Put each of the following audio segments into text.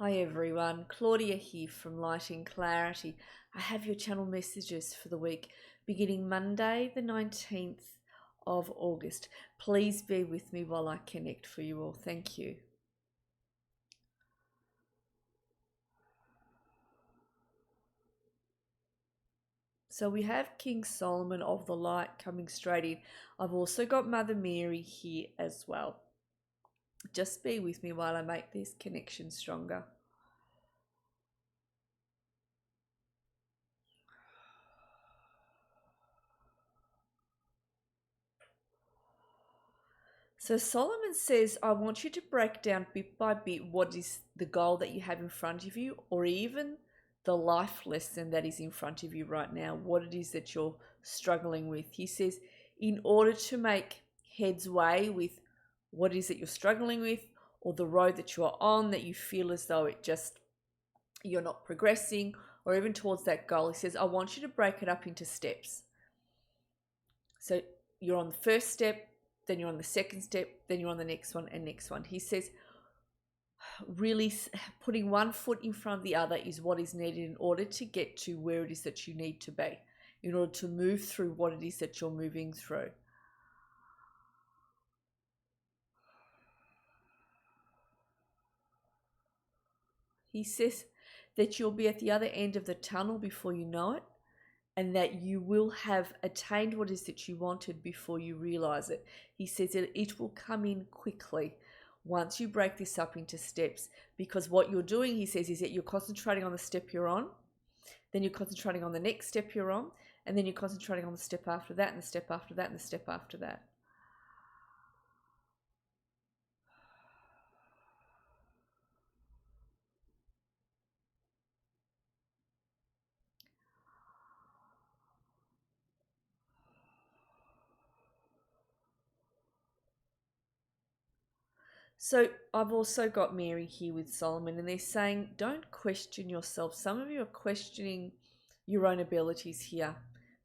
Hi everyone, Claudia here from Lighting Clarity. I have your channel messages for the week beginning Monday the 19th of August. Please bear with me while I connect for you all. Thank you. So we have King Solomon of the Light coming straight in. I've also got Mother Mary here as well. Just be with me while I make this connection stronger. So Solomon says, I want you to break down bit by bit what is the goal that you have in front of you, or even the life lesson that is in front of you right now, what it is that you're struggling with. He says, in order to make heads way with what it is that you're struggling with, or the road that you are on that you feel as though you're not progressing, or even towards that goal, he says, I want you to break it up into steps. So you're on the first step, then you're on the second step, then you're on the next one and next one. He says, really putting one foot in front of the other is what is needed in order to get to where it is that you need to be, in order to move through what it is that you're moving through. He says that you'll be at the other end of the tunnel before you know it, and that you will have attained what it is that you wanted before you realize it. He says that it will come in quickly once you break this up into steps, because what you're doing, he says, is that you're concentrating on the step you're on, then you're concentrating on the next step you're on, and then you're concentrating on the step after that, and the step after that, and the step after that. So I've also got Mary here with Solomon, and they're saying, don't question yourself. Some of you are questioning your own abilities here,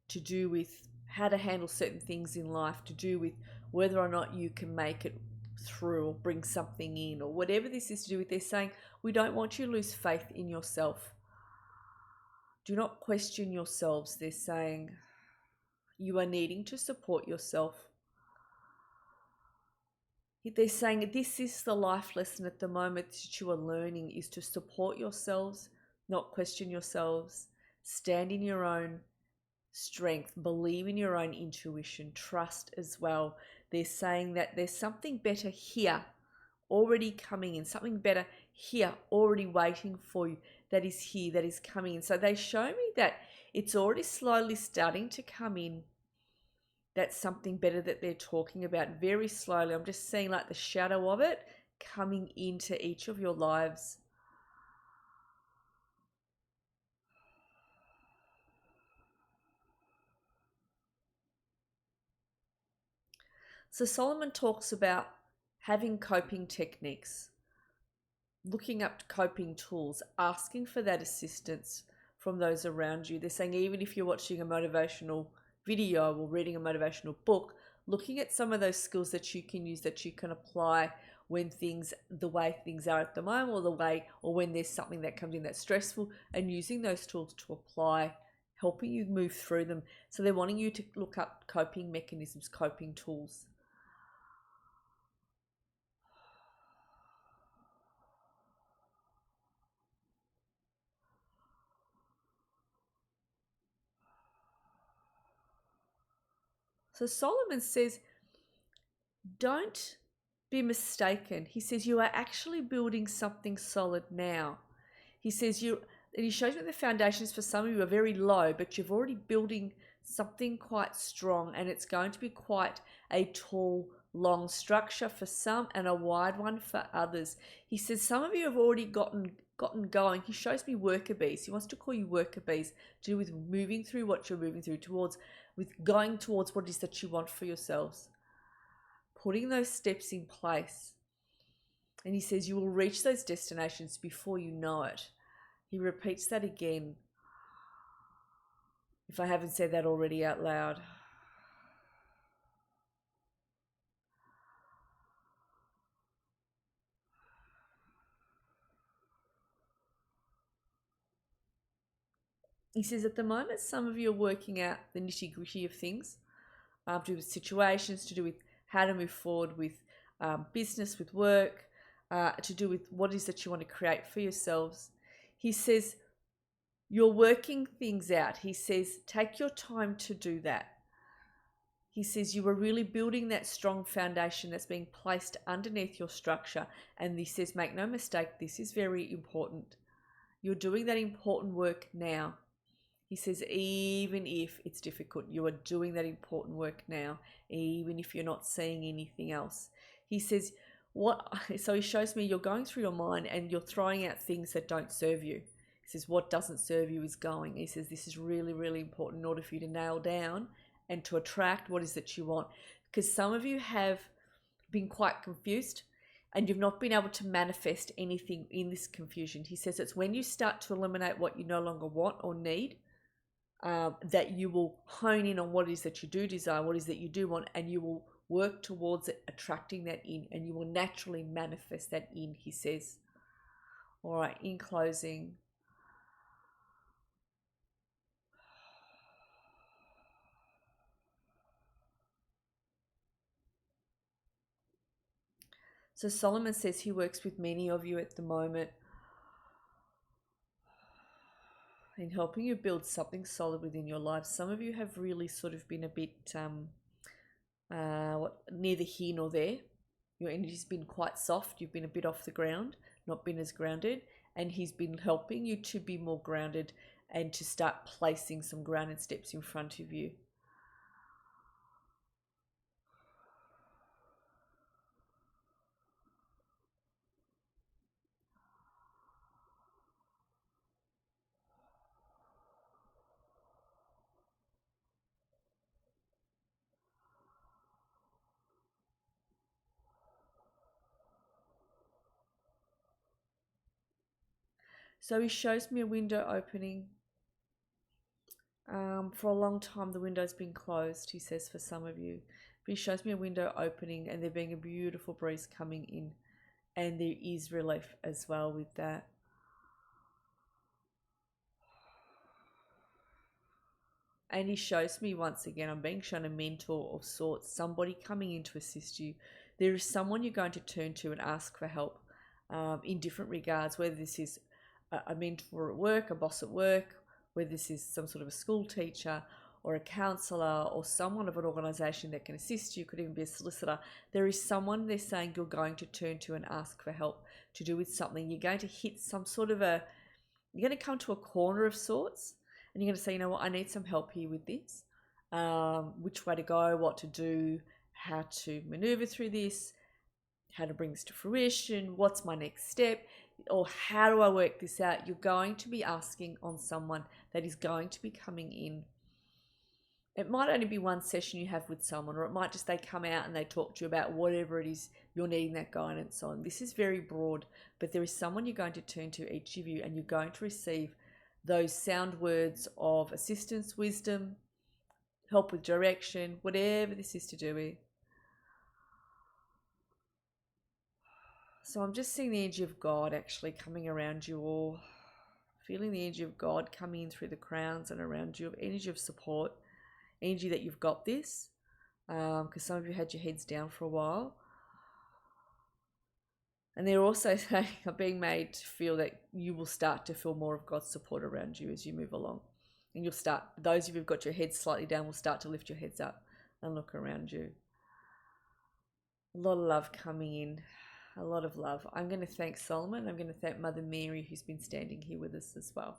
to do with how to handle certain things in life, to do with whether or not you can make it through or bring something in, or whatever this is to do with. They're saying, we don't want you to lose faith in yourself. Do not question yourselves. They're saying, you are needing to support yourself. They're saying this is the life lesson at the moment that you are learning, is to support yourselves, not question yourselves, stand in your own strength, believe in your own intuition, trust as well. They're saying that there's something better here already coming in, something better here already waiting for you, that is here, that is coming in. So they show me that it's already slowly starting to come in. That's something better that they're talking about very slowly. I'm just seeing like the shadow of it coming into each of your lives. So Solomon talks about having coping techniques, looking up coping tools, asking for that assistance from those around you. They're saying even if you're watching a motivational video or reading a motivational book, looking at some of those skills that you can use, that you can apply when the way things are at the moment, or when there's something that comes in that's stressful, and using those tools to apply, helping you move through them. So they're wanting you to look up coping mechanisms, coping tools. So Solomon says, don't be mistaken. He says you are actually building something solid now. He says and he shows me the foundations for some of you are very low, but you're already building something quite strong, and it's going to be quite a tall, long structure for some and a wide one for others. He says some of you have already gotten going. He shows me worker bees. He wants to call you worker bees, to do with moving through what you're moving through, with going towards what it is that you want for yourselves, putting those steps in place. And he says you will reach those destinations before you know it. He repeats that again, if I haven't said that already out loud. He says at the moment, some of you are working out the nitty gritty of things, to do with situations, to do with how to move forward with business, with work, to do with what it is that you want to create for yourselves. He says, you're working things out. He says, take your time to do that. He says you are really building that strong foundation that's being placed underneath your structure. And he says, make no mistake, this is very important. You're doing that important work now. He says, even if it's difficult, you are doing that important work now, even if you're not seeing anything else. He says, so he shows me you're going through your mind and you're throwing out things that don't serve you. He says, what doesn't serve you is going. He says, this is really, really important in order for you to nail down and to attract what is that you want. Because some of you have been quite confused and you've not been able to manifest anything in this confusion. He says it's when you start to eliminate what you no longer want or need, that you will hone in on what it is that you do desire, what it is that you do want, and you will work towards it, attracting that in, and you will naturally manifest that in, he says. All right, in closing, so Solomon says he works with many of you at the moment in helping you build something solid within your life. Some of you have really sort of been a bit neither here nor there. Your energy's been quite soft. You've been a bit off the ground, not been as grounded, and he's been helping you to be more grounded and to start placing some grounded steps in front of you. So he shows me a window opening. For a long time, the window's been closed, he says, for some of you. But he shows me a window opening and there being a beautiful breeze coming in. And there is relief as well with that. And he shows me once again, I'm being shown a mentor of sorts, somebody coming in to assist you. There is someone you're going to turn to and ask for help in different regards, whether this is a mentor at work, a boss at work, whether this is some sort of a school teacher or a counsellor or someone of an organisation that can assist you, could even be a solicitor. There is someone they're saying you're going to turn to and ask for help to do with something. You're going to hit some sort of you're going to come to a corner of sorts and you're going to say, you know what, I need some help here with this. Which way to go, what to do, how to maneuver through this, how to bring this to fruition, what's my next step, or how do I work this out? You're going to be asking on someone that is going to be coming in. It might only be one session you have with someone, or it might just they come out and they talk to you about whatever it is you're needing that guidance on. This is very broad, but there is someone you're going to turn to, each of you, and you're going to receive those sound words of assistance, wisdom, help with direction, whatever this is to do with. So I'm just seeing the energy of God actually coming around you all, feeling the energy of God coming in through the crowns and around you, energy of support, energy that you've got this, because some of you had your heads down for a while. And they're also saying, are being made to feel that you will start to feel more of God's support around you as you move along. And you'll start, those of you who've got your heads slightly down will start to lift your heads up and look around you. A lot of love coming in, a lot of love. I'm going to thank Solomon. I'm going to thank Mother Mary, who's been standing here with us as well.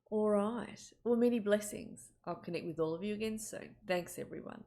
All right. Well, many blessings. I'll connect with all of you again soon. Thanks, everyone.